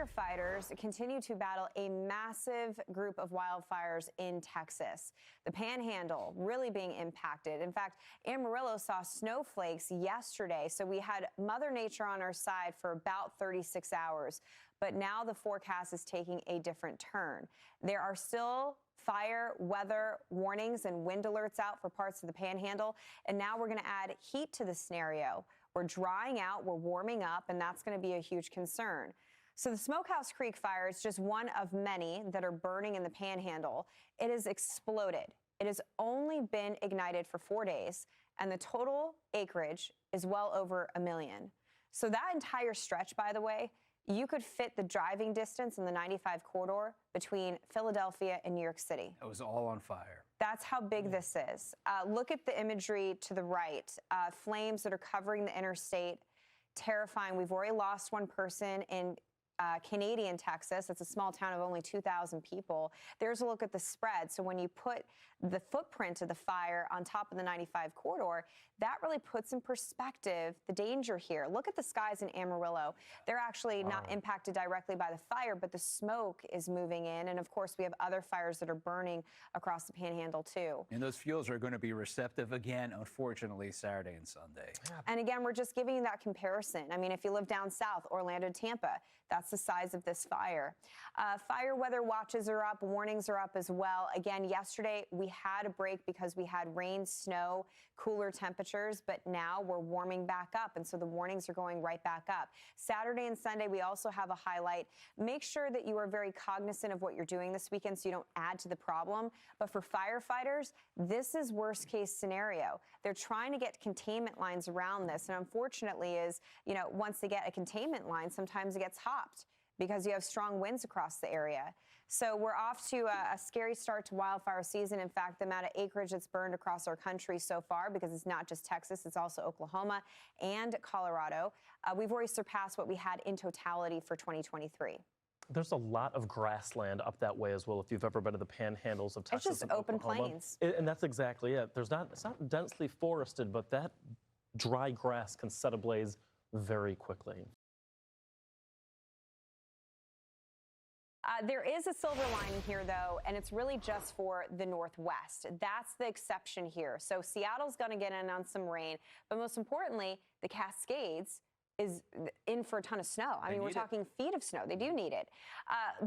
firefighters continue to battle a massive group of wildfires in Texas. The Panhandle really being impacted. In fact, Amarillo saw snowflakes yesterday, so we had Mother Nature on our side for about 36 hours. But now the forecast is taking a different turn. There are still fire, weather warnings and wind alerts out for parts of the Panhandle. And now we're going to add heat to the scenario. We're drying out, we're warming up, and that's going to be a huge concern. So the Smokehouse Creek fire is just one of many that are burning in the Panhandle. It has exploded. It has only been ignited for 4 days, and the total acreage is well over 1 million. So that entire stretch, by the way, you could fit the driving distance in the 95 corridor between Philadelphia and New York City. It was all on fire. That's how big this is. Look at the imagery to the right. Flames that are covering the interstate. Terrifying. We've already lost one person in Canadian Texas. It's a small town of only 2,000 people. There's a look at the spread. So when you put the footprint of the fire on top of the 95 corridor, that really puts in perspective the danger here. Look at the skies in Amarillo. They're actually not impacted directly by the fire, but the smoke is moving in. And of course, we have other fires that are burning across the Panhandle too. And those fuels are going to be receptive again, unfortunately, Saturday and Sunday. And again, we're just giving you that comparison. I mean, if you live down south, Orlando, Tampa, that's the size of this fire. Fire weather watches are up, warnings are up as well. Again, yesterday we had a break because we had rain, snow, cooler temperatures, but now we're warming back up, and so the warnings are going right back up. Saturday and Sunday, we also have a highlight. Make sure that you are very cognizant of what you're doing this weekend so you don't add to the problem. But for firefighters, this is worst case scenario. They're trying to get containment lines around this, and unfortunately once they get a containment line, sometimes it gets hopped because you have strong winds across the area. So we're off to a scary start to wildfire season. In fact, the amount of acreage that's burned across our country so far, because it's not just Texas, it's also Oklahoma and Colorado. We've already surpassed what we had in totality for 2023. There's a lot of grassland up that way as well, if you've ever been to the panhandles of Texas. It's just open plains. And that's exactly it. It's not densely forested, but that dry grass can set ablaze very quickly. There is a silver lining here, though, and it's really just for the Northwest. That's the exception here. So Seattle's going to get in on some rain, but most importantly, the Cascades is in for a ton of snow. I mean, we're talking feet of snow. They do need it.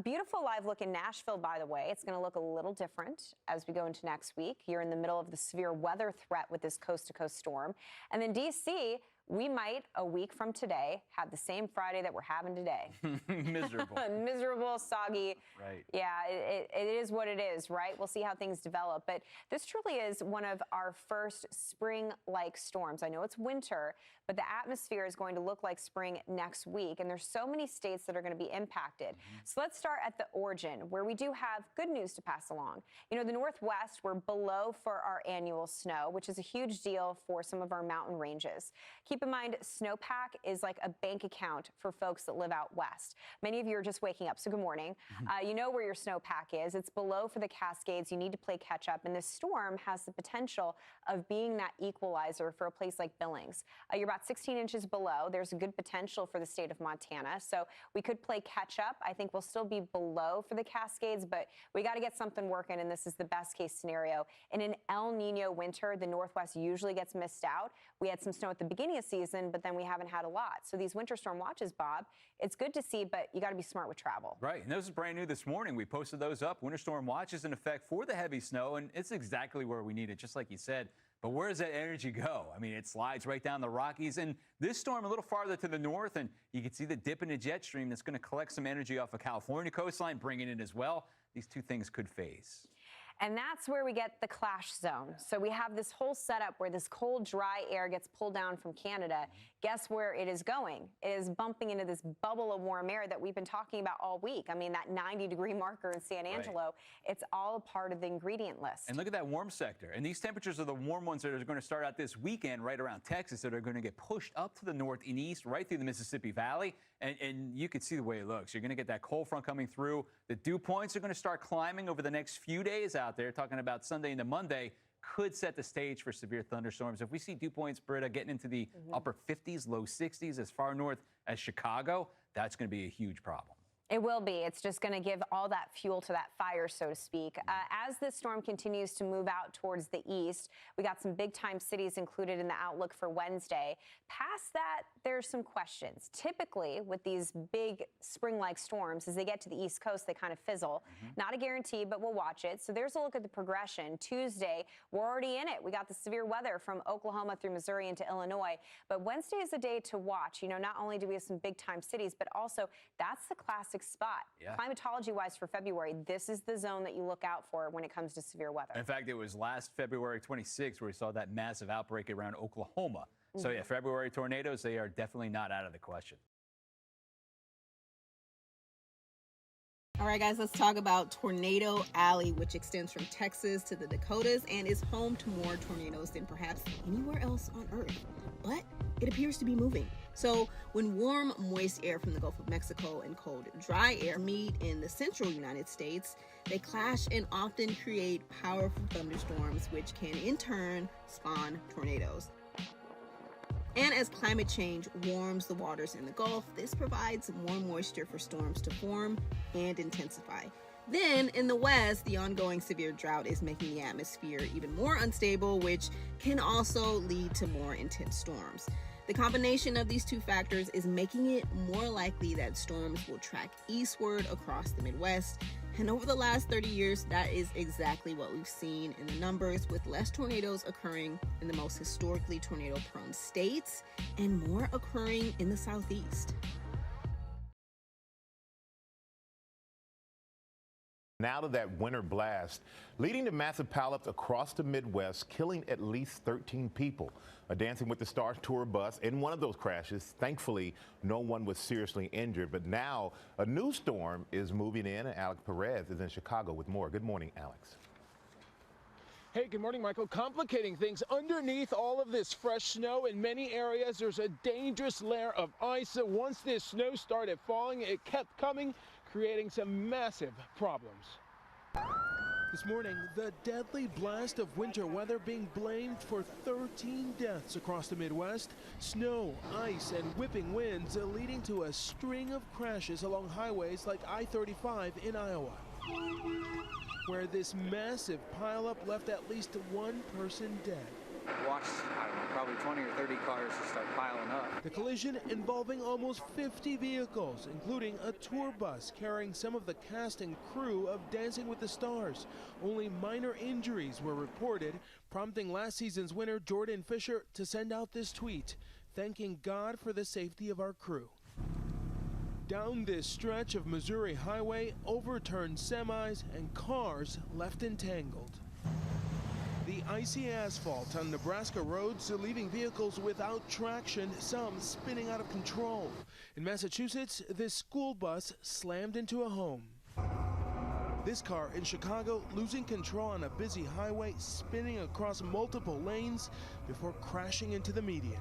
Beautiful live look in Nashville, by the way. It's going to look a little different as we go into next week. You're in the middle of the severe weather threat with this coast-to-coast storm. And then D.C., we might, a week from today, have the same Friday that we're having today. Miserable. Miserable, soggy. Right. Yeah, it is what it is, right? We'll see how things develop. But this truly is one of our first spring-like storms. I know it's winter, but the atmosphere is going to look like spring next week. And there's so many states that are going to be impacted. So let's start at the origin, where we do have good news to pass along. You know, the Northwest, we're below for our annual snow, which is a huge deal for some of our mountain ranges. Keep in mind, snowpack is like a bank account for folks that live out west. Many of you are just waking up, so good morning. You know where your snowpack is. It's below for the Cascades. You need to play catch up, and this storm has the potential of being that equalizer for a place like Billings. You're about 16 inches below. There's a good potential for the state of Montana, so we could play catch up. I think we'll still be below for the Cascades, but we got to get something working, and this is the best case scenario. In an El Nino winter, the Northwest usually gets missed out. We had some snow at the beginning of season, but then we haven't had a lot. So these winter storm watches, Bob, it's good to see, but you got to be smart with travel. Right. And this is brand new this morning. We posted those up. Winter storm watches in effect for the heavy snow, and it's exactly where we need it, just like you said. But where does that energy go? I mean, it slides right down the Rockies, and this storm a little farther to the north, and you can see the dip in the jet stream that's going to collect some energy off of California coastline, bring it in as well. These two things could phase. And that's where we get the clash zone. So we have this whole setup where this cold, dry air gets pulled down from Canada. Guess where it is going? It is bumping into this bubble of warm air that we've been talking about all week. I mean, that 90-degree marker in San Angelo, it's all a part of the ingredient list. And look at that warm sector. And these temperatures are the warm ones that are going to start out this weekend right around Texas, that are going to get pushed up to the north and east, right through the Mississippi Valley. And you can see the way it looks. You're going to get that cold front coming through. The dew points are going to start climbing over the next few days out there, talking about Sunday into Monday. Could set the stage for severe thunderstorms. If we see dew points, Britta, getting into the upper 50s, low 60s, as far north as Chicago, that's going to be a huge problem. It will be. It's just going to give all that fuel to that fire, so to speak. As this storm continues to move out towards the east, we got some big-time cities included in the outlook for Wednesday. Past that, there's some questions. Typically, with these big spring-like storms, as they get to the East Coast, they kind of fizzle. Not a guarantee, but we'll watch it. So there's a look at the progression. Tuesday, we're already in it. We got the severe weather from Oklahoma through Missouri into Illinois. But Wednesday is a day to watch. You know, not only do we have some big-time cities, but also that's the classic spot. Climatology-wise for February, this is the zone that you look out for when it comes to severe weather. In fact, it was last February 26th where we saw that massive outbreak around Oklahoma. So yeah, February tornadoes, they are definitely not out of the question. All right, guys, let's talk about Tornado Alley, which extends from Texas to the Dakotas and is home to more tornadoes than perhaps anywhere else on Earth. But it appears to be moving. So when warm, moist air from the Gulf of Mexico and cold, dry air meet in the central United States, they clash and often create powerful thunderstorms, which can in turn spawn tornadoes. And as climate change warms the waters in the Gulf, this provides more moisture for storms to form and intensify. Then in the West, the ongoing severe drought is making the atmosphere even more unstable, which can also lead to more intense storms. The combination of these two factors is making it more likely that storms will track eastward across the Midwest. And over the last 30 years, that is exactly what we've seen in the numbers, with less tornadoes occurring in the most historically tornado-prone states and more occurring in the Southeast. Now to that winter blast, leading to massive pileups across the Midwest, killing at least 13 people. A Dancing with the Stars tour bus in one of those crashes. Thankfully, no one was seriously injured. But now a new storm is moving in, and Alex Perez is in Chicago with more. Good morning, Alex. Hey, good morning, Michael. Complicating things underneath all of this fresh snow in many areas, there's a dangerous layer of ice. Once this snow started falling, it kept coming, creating some massive problems. This morning, the deadly blast of winter weather being blamed for 13 deaths across the Midwest. Snow, ice, and whipping winds leading to a string of crashes along highways like I-35 in Iowa, where this massive pileup left at least one person dead. Watched, I don't know, probably 20 or 30 cars just start piling up. The collision involving almost 50 vehicles, including a tour bus carrying some of the cast and crew of Dancing with the Stars. Only minor injuries were reported, prompting last season's winner Jordan Fisher to send out this tweet, thanking God for the safety of our crew. Down this stretch of Missouri highway, overturned semis and cars left entangled. The icy asphalt on Nebraska roads leaving vehicles without traction, some spinning out of control. In Massachusetts, this school bus slammed into a home. This car in Chicago losing control on a busy highway, spinning across multiple lanes before crashing into the median.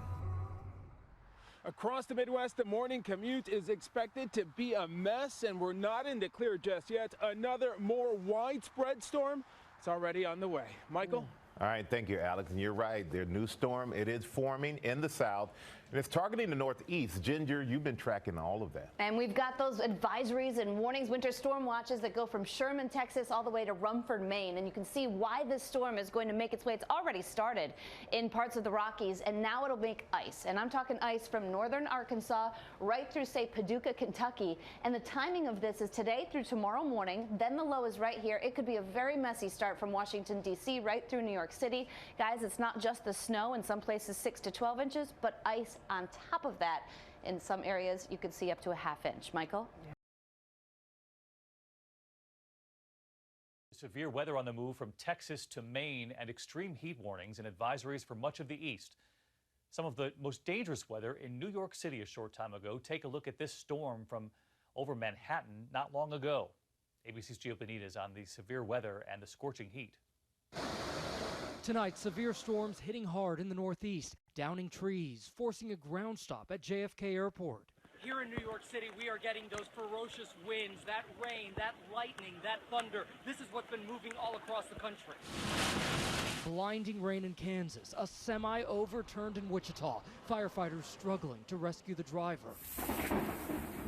Across the Midwest, the morning commute is expected to be a mess, and we're not in the clear just yet. Another more widespread storm is already on the way. Michael? All right, thank you, Alex. And you're right, their new storm, it is forming in the south, and it's targeting the northeast. Ginger, you've been tracking all of that. And we've got those advisories and warnings, winter storm watches that go from Sherman, Texas, all the way to Rumford, Maine. And you can see why this storm is going to make its way. It's already started in parts of the Rockies, and now it'll make ice. And I'm talking ice from northern Arkansas right through, say, Paducah, Kentucky. And the timing of this is today through tomorrow morning. Then the low is right here. It could be a very messy start from Washington, D.C. right through New York City. Guys, it's not just the snow, in some places 6 to 12 inches, but ice on top of that. In some areas, you could see up to a ½ inch. Michael? Severe weather on the move from Texas to Maine, and extreme heat warnings and advisories for much of the east. Some of the most dangerous weather in New York City a short time ago. Take a look at this storm from over Manhattan not long ago. ABC's Gio Benitez on the severe weather and the scorching heat. Tonight, severe storms hitting hard in the Northeast, downing trees, forcing a ground stop at JFK Airport. Here in New York City, we are getting those ferocious winds, that rain, that lightning, that thunder. This is what's been moving all across the country. Blinding rain in Kansas, a semi overturned in Wichita, firefighters struggling to rescue the driver.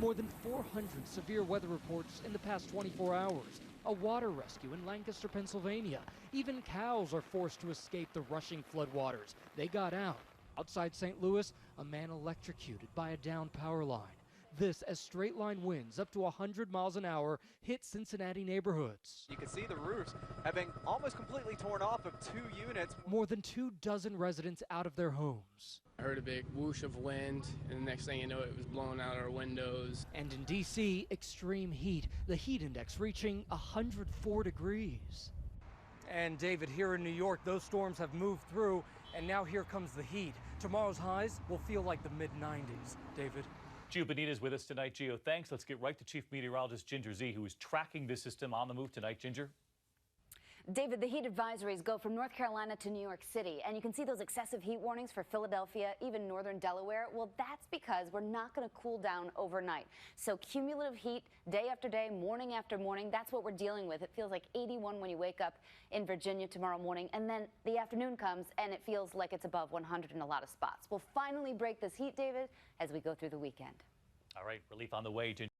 More than 400 severe weather reports in the past 24 hours. A water rescue in Lancaster, Pennsylvania. Even cows are forced to escape the rushing floodwaters. They got out. Outside St. Louis, a man electrocuted by a downed power line. This as straight line winds up to 100 miles an hour hit Cincinnati neighborhoods. You can see the roofs have been almost completely torn off of 2 units. More than 24 residents out of their homes. I heard a big whoosh of wind, and the next thing you know, it was blowing out our windows. And in D.C., extreme heat, the heat index reaching 104 degrees. And David, here in New York, those storms have moved through, and now here comes the heat. Tomorrow's highs will feel like the mid-90s. David? Gio Bonita is with us tonight. Gio, thanks. Let's get right to Chief Meteorologist Ginger Z, who is tracking this system on the move tonight. Ginger? David, the heat advisories go from North Carolina to New York City, and you can see those excessive heat warnings for Philadelphia, even northern Delaware. Well, that's because we're not going to cool down overnight. So cumulative heat day after day, morning after morning, that's what we're dealing with. It feels like 81 when you wake up in Virginia tomorrow morning, and then the afternoon comes and it feels like it's above 100 in a lot of spots. We'll finally break this heat, David, as we go through the weekend. All right, relief on the way, Ginger.